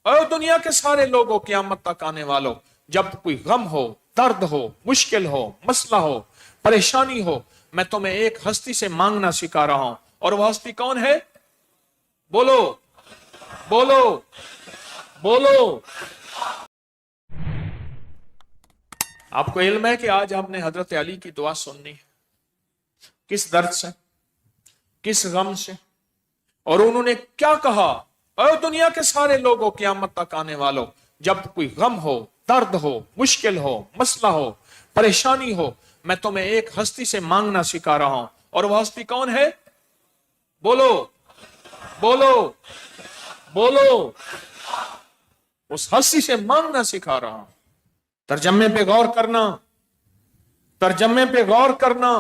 और दुनिया के सारे लोगों क़यामत तक आने वालों, जब कोई गम हो, दर्द हो, मुश्किल हो, मसला हो, परेशानी हो, मैं तुम्हें एक हस्ती से मांगना सिखा रहा हूं। और वह हस्ती कौन है? बोलो बोलो बोलो। आपको इल्म है कि आज आपने हजरत अली की दुआ सुननी है। किस दर्द से, किस गम से, और उन्होंने क्या कहा? और दुनिया के सारे लोगों क़यामत तक आने वालों, जब कोई गम हो, दर्द हो, मुश्किल हो, मसला हो, परेशानी हो, मैं तुम्हें एक हस्ती से मांगना सिखा रहा हूं। और वह हस्ती कौन है? बोलो बोलो बोलो। उस हस्ती से मांगना सिखा रहा हूं। तर्जमे पे गौर करना, तर्जमे पे गौर करना,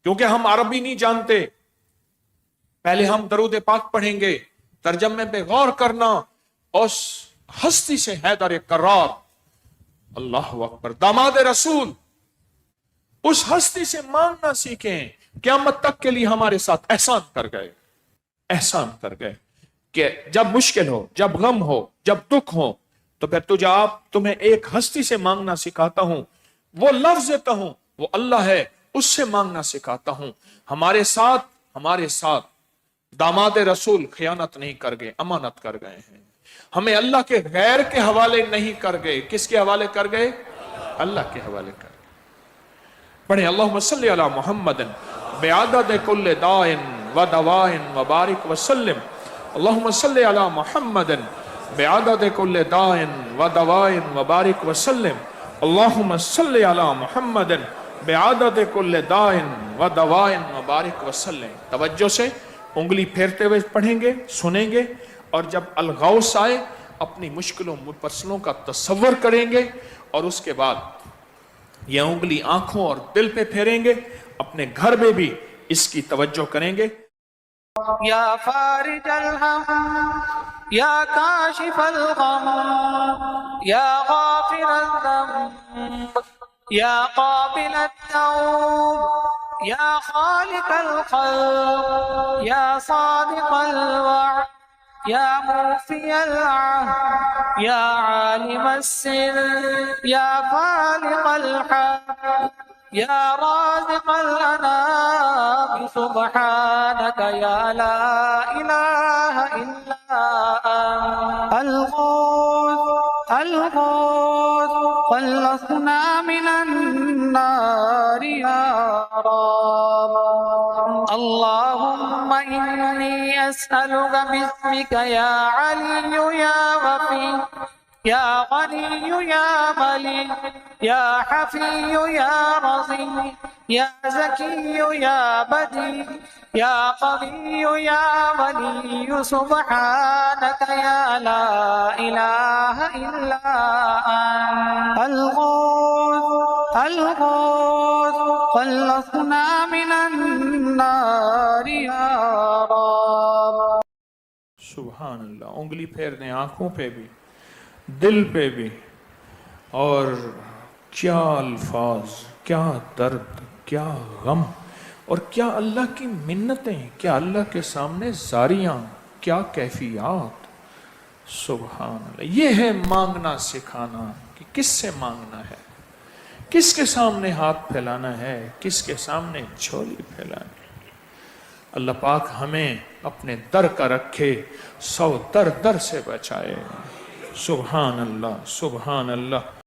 क्योंकि हम अरबी नहीं जानते। पहले हम दरूद पाक पढ़ेंगे, तर्जमे पे गौर करना। उस हस्ती से हैदर करार, अल्लाह अकबर, दामाद रसूल, उस हस्ती से मांगना सीखें। क़यामत तक के लिए हमारे साथ एहसान कर गए, एहसान कर गए कि जब मुश्किल हो, जब गम हो, जब दुख हो, तो फिर तुम्हें एक हस्ती से मांगना सिखाता हूं। वो लफ्ज कहूं, वो अल्लाह है, उससे मांगना सिखाता हूं। हमारे साथ दामाद रसूल खयानत नहीं कर गए, अमानत कर गए हैं। हमें अल्लाह के गैर के हवाले नहीं कर गए। किसके हवाले कर गए? अल्लाह के हवाले कर गए। पढ़े अल्लाहुम्मा सल्ली अला मुहम्मदिन बिअदद कुल्लि दाइन व दवाइन व बारिक व सल्लिम। अल्लाहुम्मा सल्ली अला मुहम्मदिन बिअदद कुल्लि दाइन व दवाइन व बारिक व सल्लिम। अल्लाहुम्मा सल्ली अला मुहम्मदिन बिअदद कुल्लि दाइन व दवाइन व बारिक व सल्लिम। तवज्जो से उंगली फेरते हुए पढ़ेंगे, सुनेंगे, और जब अलगौस आए अपनी मुश्किलों मुफस्सलों का तसव्वुर करेंगे, और उसके बाद यह उंगली आंखों और दिल पे फेरेंगे। अपने घर में भी इसकी तवज्जो करेंगे। या फारिजल हम, या काशिफल गम, या गाफिरल ज़ंब, या काबिलत तौब, या खालिकल खल्क़, या सादिक़ल वअद, या मुफ़ियल अहद, या आलिमस सिर, या फालिक़ल हक़, या राज़िक़ल अनाम, सुब्हानक या ला इलाहा इल्ला अंत। الغوث خلصنا من النار يا رب. اللهم إني أسألك باسمك يا علي يا وفي يا غني يا مليك يا حفي يا رزي يا زكي يا بديع يا قوي يا ولي سبحانك يا لا إله إلا أنت. الغوث خلصنا من النار يا رب. सुभान अल्लाह। उंगली फेरने आंखों पे भी, दिल पे भी। और क्या अल्फाज, क्या दर्द, क्या गम, और क्या अल्लाह की मिन्नतें, क्या अल्लाह के सामने जारियां, क्या कैफियत। सुभान अल्लाह। ये है मांगना सिखाना कि किससे मांगना है, किसके सामने हाथ फैलाना है, किसके सामने झोली फैलानी। अल्लाह पाक हमें अपने दर का रखे, सौ दर दर से बचाए। सुभान अल्लाह, सुभान अल्लाह।